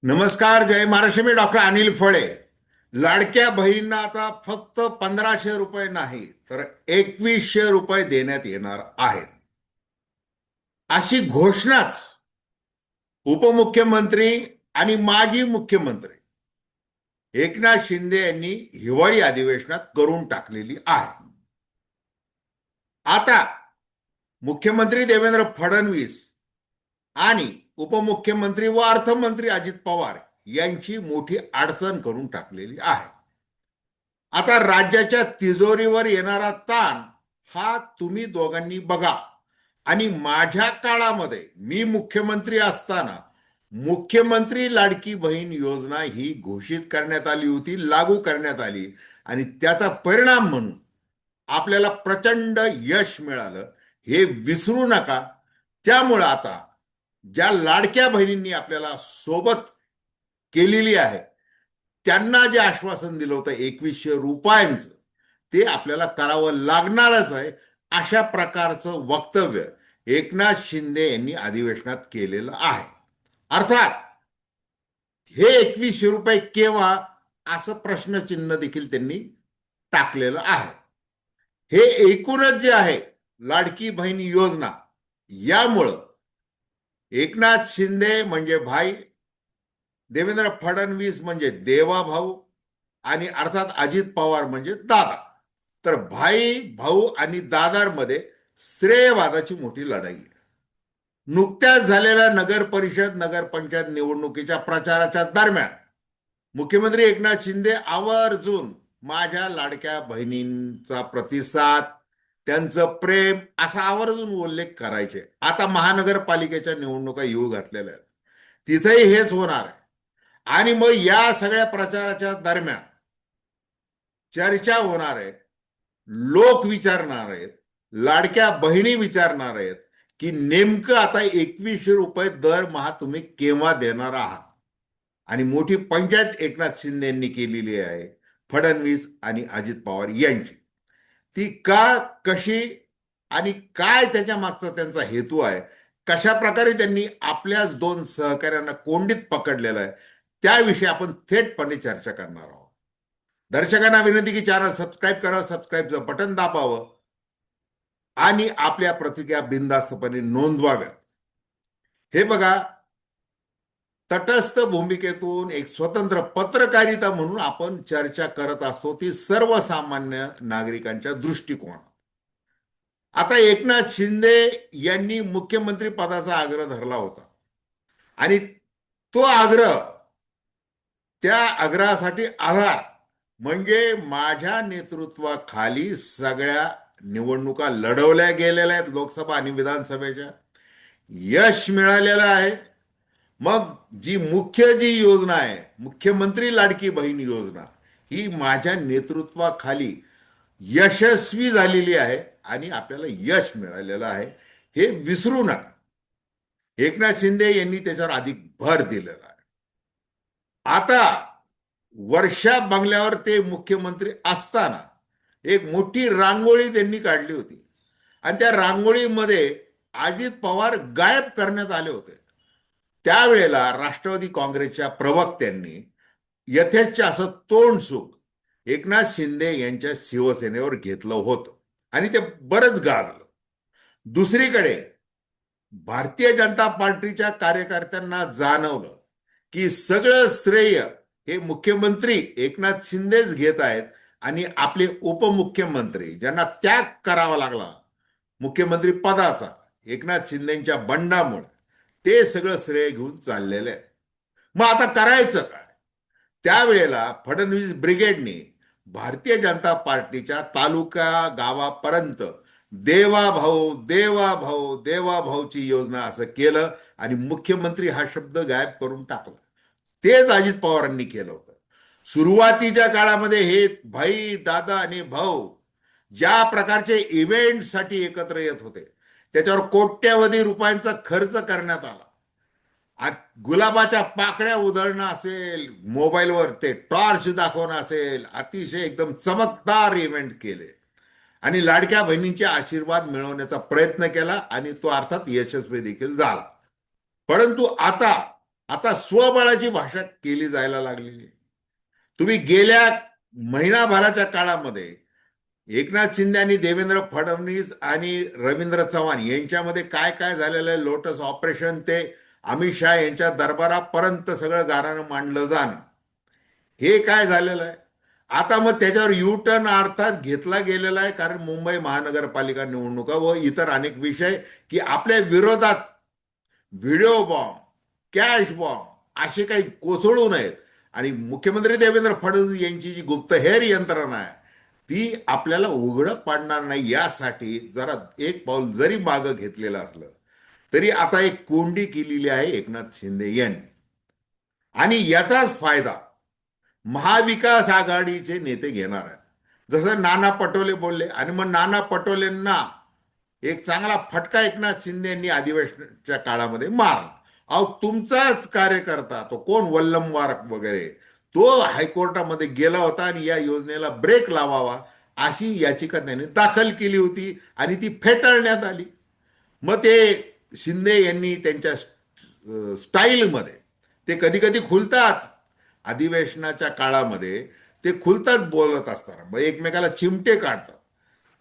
नमस्कार. जय महाराष्ट्र. मी डॉक्टर अनिल फळे. लाडक्या बहिणींना आता फक्त 1500 रुपये नाही तर 2100 रुपये देण्यात येणार आहेत, अशी घोषणाच उपमुख्यमंत्री आणि माजी मुख्यमंत्री एकनाथ शिंदे यांनी हिवाळी अधिवेशनात करून टाकलेली आहे. आता मुख्यमंत्री देवेंद्र फडणवीस आणि उपमुख्यमंत्री व अर्थमंत्री अजित पवार यांची मोठी अडचण करून टाकलेली आहे. आता राज्याच्या तिजोरीवर येणारा ताण हा तुम्ही दोघांनी बघा. आणि माझ्या काळामध्ये मी मुख्यमंत्री असताना मुख्यमंत्री लाडकी बहीण योजना ही घोषित करण्यात आली होती, लागू करण्यात आली, आणि त्याचा परिणाम म्हणून आपल्याला प्रचंड यश मिळालं, हे विसरू नका. त्यामुळं आता ज्या लाडक्या बहिणींनी आपल्याला सोबत केलेली आहे त्यांना जे आश्वासन दिलं होतं 2100 रुपयांचं, ते आपल्याला करावं लागणारच आहे, अशा प्रकारचं वक्तव्य एकनाथ शिंदे यांनी अधिवेशनात केलेलं आहे. अर्थात हे 2100 रुपये केव्हा, असं प्रश्नचिन्ह देखील त्यांनी टाकलेलं आहे. हे एकूणच जे आहे लाडकी बहीण योजना, यामुळं एकनाथ शिंदे म्हणजे भाई, देवेंद्र फडणवीस म्हणजे देवा भाऊ, आणि अर्थात अजित पवार म्हणजे दादा. तर भाई, भाऊ आणि दादांमध्ये श्रेयवादाची मोठी लढाई आहे. नुकत्याच झालेल्या नगर परिषद नगरपंचायत निवडणुकीच्या प्रचाराच्या दरम्यान मुख्यमंत्री एकनाथ शिंदे आवर्जून माझ्या लाडक्या बहिणींचा प्रतिसाद, त्यांचं प्रेम असा आवर्जून उल्लेख करायचे. आता महानगरपालिकेच्या निवडणुका येऊ घातलेल्या आहेत, तिथेही हेच होणार आहे. आणि मग या सगळ्या प्रचाराच्या दरम्यान चर्चा होणार आहे, लोक विचारणार आहेत, लाडक्या बहिणी विचारणार आहेत की नेमकं आता 2100 रुपये दरमहा तुम्ही केव्हा देणार आहात. आणि मोठी पंचायत एकनाथ शिंदे यांनी केलेली आहे फडणवीस आणि अजित पवार यांची. ती का, कशी आणि काय त्याच्या मागचा त्यांचा हेतू आहे, कशा प्रकारे त्यांनी आपल्याच दोन सहकार्यांना कोंडीत पकडलेलं आहे, त्याविषयी आपण थेटपणे चर्चा करणार आहोत. दर्शकांना विनंती की चॅनल सबस्क्राईब करावं, सबस्क्राईबचं बटन दाबावं आणि आपल्या प्रतिक्रिया बिनधास्तपणे नोंदवाव्यात. हे बघा, तटस्थ भूमिकेतून एक स्वतंत्र पत्रकारिता म्हणून आपण चर्चा करत असतो, ती सर्वसामान्य नागरिकांच्या दृष्टिकोनात. आता एकनाथ शिंदे यांनी मुख्यमंत्री पदाचा आग्रह धरला होता आणि तो आग्रह, त्या आग्रहासाठी आधार म्हणजे माझ्या नेतृत्वाखाली सगळ्या निवडणुका लढवल्या गेलेल्या आहेत, लोकसभा आणि विधानसभेच्या. यश मिळालेलं आहे. मग जी योजना आहे मुख्यमंत्री लाडकी बहीण योजना, ही माझ्या नेतृत्वाखाली यशस्वी झालेली आहे आणि आपल्याला यश मिळालेलं आहे, हे विसरू नका. एकनाथ शिंदे यांनी त्याच्यावर अधिक भर दिलेला आहे. आता वर्षा बंगल्यावर ते मुख्यमंत्री असताना एक मोठी रांगोळी त्यांनी काढली होती आणि त्या रांगोळीमध्ये अजित पवार गायब करण्यात आले होते. त्यावेळेला राष्ट्रवादी काँग्रेसच्या प्रवक्त्यांनी यथेच्छ असं तोंडसुख एकनाथ शिंदे यांच्या शिवसेनेवर घेतलं होतं आणि ते बरंच गाजलं. दुसरीकडे भारतीय जनता पार्टीच्या कार्यकर्त्यांना जाणवलं की सगळं श्रेय हे मुख्यमंत्री एकनाथ शिंदेच घेत आहेत आणि आपले उपमुख्यमंत्री, ज्यांना त्याग करावा लागला मुख्यमंत्री पदाचा एकनाथ शिंदेच्या बंडामुळे, ते सगळं श्रेय घेऊन चाललेलं आहे. मग आता करायचं काय? त्यावेळेला फडणवीस ब्रिगेडने भारतीय जनता पार्टीच्या तालुका गावापर्यंत देवा भाऊ, देवा भाऊ, देवा भाऊची योजना असं केलं आणि मुख्यमंत्री हा शब्द गायब करून टाकला. तेच अजित पवारांनी केलं होतं. सुरुवातीच्या काळामध्ये हे भाई, दादा आणि भाऊ ज्या प्रकारचे इव्हेंटसाठी एकत्र येत होते, त्याच्यावर कोट्यवधी रुपयांचा खर्च करण्यात आला. गुलाबाच्या पाकळ्या उधळणं असेल, मोबाईलवर ते टॉर्च दाखवणं असेल, अतिशय एकदम चमकदार इव्हेंट केले आणि लाडक्या बहिणींचे आशीर्वाद मिळवण्याचा प्रयत्न केला आणि तो अर्थात यशस्वी देखील झाला. परंतु आता आता स्वबळाची भाषा केली जायला लागलेली आहे. तुम्ही गेल्या महिनाभराच्या काळामध्ये एकनाथ शिंदे आणि देवेंद्र फडणवीस आणि रवींद्र चव्हाण यांच्यामध्ये काय काय झालेलं आहे, लोटस ऑपरेशन ते अमित शहा यांच्या दरबारापर्यंत सगळं गाऱ्हाणं मांडलं जाणं, हे काय झालेलं आहे. आता मग त्याच्यावर यू टर्न अर्थात घेतला गेलेला आहे, कारण मुंबई महानगरपालिका निवडणुका व इतर अनेक विषय की आपल्या विरोधात व्हिडिओ बॉम्ब, कॅश बॉम्ब असे काही कोसळू नयेत. आणि मुख्यमंत्री देवेंद्र फडणवीस यांची जी गुप्तहेर यंत्रणा आहे ती आपल्याला उघडं पाडणार नाही, यासाठी जरा एक पाऊल जरी मागं घेतलेलं असलं तरी आता एक कोंडी केलेली आहे एकनाथ शिंदे यांनी. आणि याचाच फायदा महाविकास आघाडीचे नेते घेणार आहेत. जसं नाना पटोले बोलले आणि मग नाना पटोलेंना एक चांगला फटका एकनाथ शिंदे यांनी अधिवेशनाच्या काळामध्ये मारला. अहो, तुमचाच कार्यकर्ता तो कोण, वल्लमवार वगैरे, तो हायकोर्टामध्ये गेला होता आणि या योजनेला ब्रेक लावावा अशी याचिका त्याने दाखल केली होती आणि ती फेटाळण्यात आली. मग ते शिंदे यांनी त्यांच्या स्टाईलमध्ये ते कधी कधी खुलतात, अधिवेशनाच्या काळामध्ये ते खुलतात बोलत असताना मग एकमेकाला चिमटे काढतात.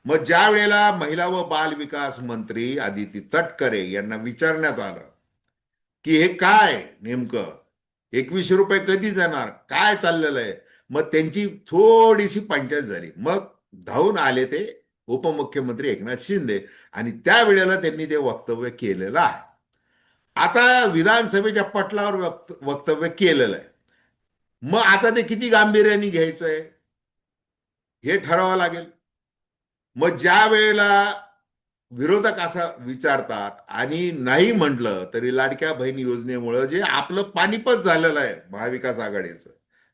मग ज्या वेळेला महिला व बाल विकास मंत्री आदिती तटकरे यांना विचारण्यात आलं की हे काय नेमकं, 2100 रुपये कधी जाणार, काय चाललेलं आहे, मग त्यांची थोडीशी पंचायत झाली. मग धावून आले ते उपमुख्यमंत्री एकनाथ शिंदे आणि त्यावेळेला त्यांनी ते वक्तव्य केलेलं आहे. आता विधानसभेच्या पटलावर वक्तव्य केलेलं आहे. मग आता ते किती गांभीर्याने घ्यायचंय हे ठरवावं लागेल. मग ज्या वेळेला विरोधक असं विचारतात आणि नाही म्हटलं तरी लाडक्या बहीण योजनेमुळं जे आपलं पानिपत झालेलं आहे महाविकास आघाडीचं,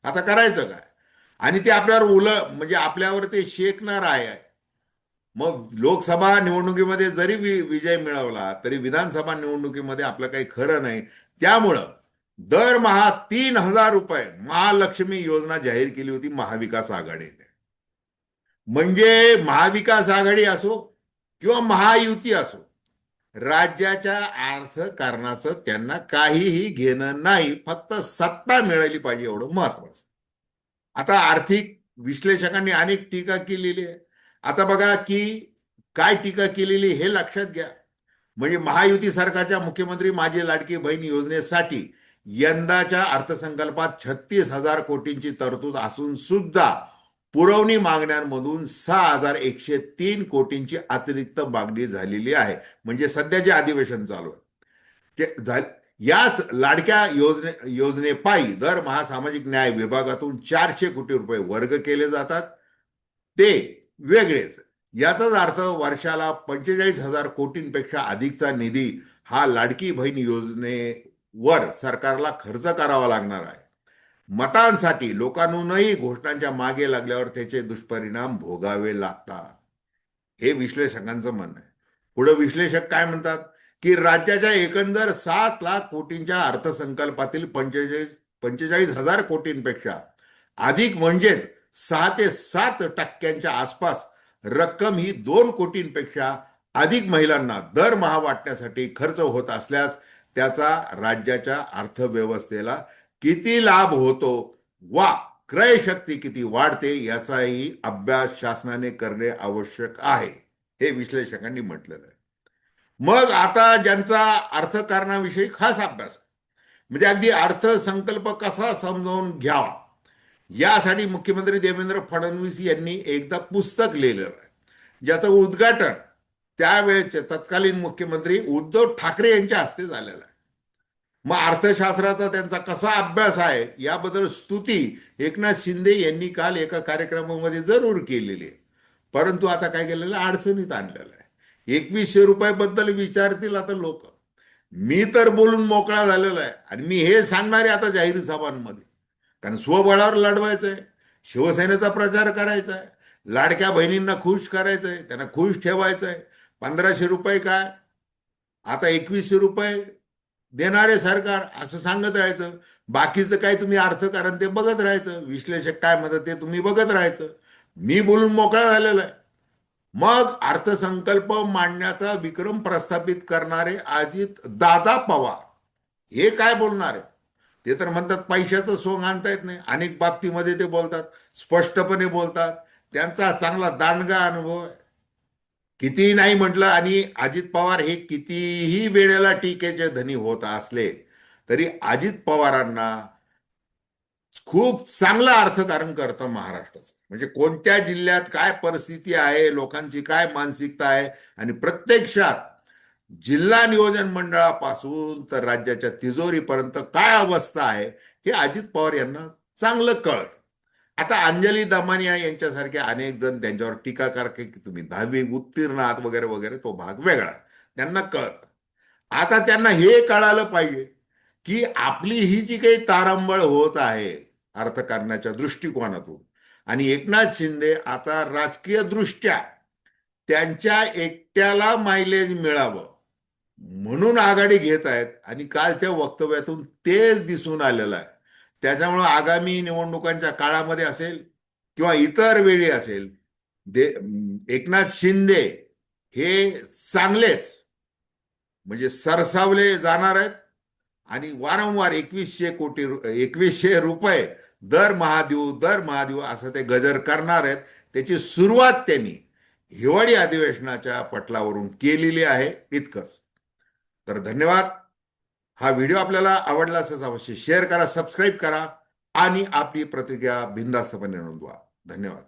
आता करायचं काय. आणि ते आपल्यावर म्हणजे आपल्यावर ते शेकणार आहे. मग लोकसभा निवडणुकीमध्ये जरी विजय मिळवला तरी विधानसभा निवडणुकीमध्ये आपलं काही खरं नाही. त्यामुळं दरमहा 3,000 रुपये महालक्ष्मी योजना जाहीर केली होती महाविकास आघाडीने. म्हणजे महाविकास आघाडी असो किंवा महायुती असो, राज्याच्या अर्थकारणाचं त्यांना काहीही घेणं नाही, फक्त सत्ता मिळाली पाहिजे एवढं महत्वाचं. आता आर्थिक विश्लेषकांनी अनेक टीका केलेली आहे. आता बघा की काय टीका केलेली हे लक्षात घ्या. म्हणजे महायुती सरकारच्या मुख्यमंत्री माझी लाडकी बहीण योजनेसाठी यंदाच्या अर्थसंकल्पात 36,000 कोटींची तरतूद असून सुद्धा पुरवणी मागण्यांमधून 6,103 कोटींची अतिरिक्त मागणी झालेली आहे. म्हणजे सध्या जे अधिवेशन चालू आहे ते याच लाडक्या योजनेपायी दरमहा सामाजिक न्याय विभागातून 400 कोटी रुपये वर्ग केले जातात, ते वेगळेच. याचाच अर्थ वर्षाला 45,000 कोटींपेक्षा अधिकचा निधी हा लाडकी बहीण योजनेवर सरकारला खर्च करावा लागणार आहे. मतांसाठी लोकांनीही घोषणांच्या मागे लागल्यावर त्याचे दुष्परिणाम भोगावे लागतात, हे विश्लेषकांचं म्हणणं आहे. पुढे विश्लेषक काय म्हणतात की राज्याच्या एकंदर 7,00,000 कोटींच्या अर्थसंकल्पातील 45,000 कोटींपेक्षा अधिक म्हणजेच 6 ते 7% आसपास रक्कम ही 2 कोटींपेक्षा अधिक महिलांना दरमहा वाटण्यासाठी खर्च होत असल्यास त्याचा राज्याच्या अर्थव्यवस्थेला किती लाभ होतो वा क्रयशक्ती किती वाढते याचाही अभ्यास शासनाने करणे आवश्यक आहे, हे विश्लेषकांनी म्हटलेलं आहे. मग आता ज्यांचा अर्थकारणाविषयी खास अभ्यास म्हणजे अगदी अर्थसंकल्प कसा समजावून घ्यावा यासाठी मुख्यमंत्री देवेंद्र फडणवीस यांनी एकदा पुस्तक लिहिलेलं आहे, ज्याचं उद्घाटन त्यावेळेचे तत्कालीन मुख्यमंत्री उद्धव ठाकरे यांच्या हस्ते झालेलं आहे. मग अर्थशास्त्राचा त्यांचा कसा अभ्यास आहे याबद्दल स्तुती एकनाथ शिंदे यांनी काल एका कार्यक्रमामध्ये जरूर केलेली आहे. परंतु आता काय केलेलं, अडचणीत आणलेलं आहे. 2100 रुपयाबद्दल विचारतील आता लोक. मी तर बोलून मोकळा झालेला आहे आणि मी हे सांगणारे आता जाहीर सभांमध्ये, कारण स्वबळावर लढवायचंय, शिवसेनेचा प्रचार करायचा आहे, लाडक्या बहिणींना खुश करायचंय, त्यांना खुश ठेवायचंय. 1,500 रुपये काय, आता 2100 रुपये देणारे सरकार असं सांगत राहायचं. बाकीचं काय तुम्ही अर्थकारण ते बघत राहायचं, विश्लेषक काय म्हणतात ते तुम्ही बघत राहायचं. मी बोलून मोकळा झालेला आहे. मग अर्थसंकल्प मांडण्याचा विक्रम प्रस्थापित करणारे अजित दादा पवार हे काय बोलणार आहे. ते तर म्हणतात पैशाचं सोंग आणता येत नाही. अनेक बाबतीमध्ये ते बोलतात, स्पष्टपणे बोलतात. त्यांचा चांगला दांडगा अनुभव आहे. कितीही नाही म्हटलं, आणि अजित पवार हे कितीही वेळेला टीकेचे धनी होत असले तरी अजित पवारांना खूप चांगलं अर्थकारण करतं महाराष्ट्राचं. म्हणजे कोणत्या जिल्ह्यात काय परिस्थिती आहे, लोकांची काय मानसिकता आहे, आणि प्रत्यक्षात जिल्हा नियोजन मंडळापासून तर राज्याच्या तिजोरीपर्यंत काय अवस्था आहे हे अजित पवार यांना चांगलं कळत. आता अंजली दमानिया यांच्यासारखे अनेक जण त्यांच्यावर टीका करते की तुम्ही 10वी उत्तीर्ण आहात वगैरे वगैरे, तो भाग वेगळा. त्यांना कळत. आता त्यांना हे कळालं पाहिजे की आपली ही जी काही तारंबळ होत आहे अर्थकारणाच्या दृष्टिकोनातून, आणि एकनाथ शिंदे आता राजकीय दृष्ट्या त्यांच्या एकट्याला मायलेज मिळावं म्हणून आघाडी घेत आहेत, आणि कालच्या वक्तव्यातून तेच दिसून आलेलं आहे. त्याच्यामुळं आगामी निवडणुकांच्या काळामध्ये असेल किंवा इतर वेळी असेल, दे एकनाथ शिंदे हे चांगलेच म्हणजे सरसावले जाणार आहेत, आणि वारंवार 2100 रुपये दर महादेव असं ते गजर करणार आहेत. त्याची सुरुवात त्यांनी हिवाळी अधिवेशनाच्या पटलावरून केलेली आहे. इतकंच. तर धन्यवाद. हा व्हिडिओ आपल्याला आवडला असेल अवश्य शेअर करा, सबस्क्राईब करा, आणि आपली प्रतिक्रिया बिनधास्तपणे नोंदवा. धन्यवाद.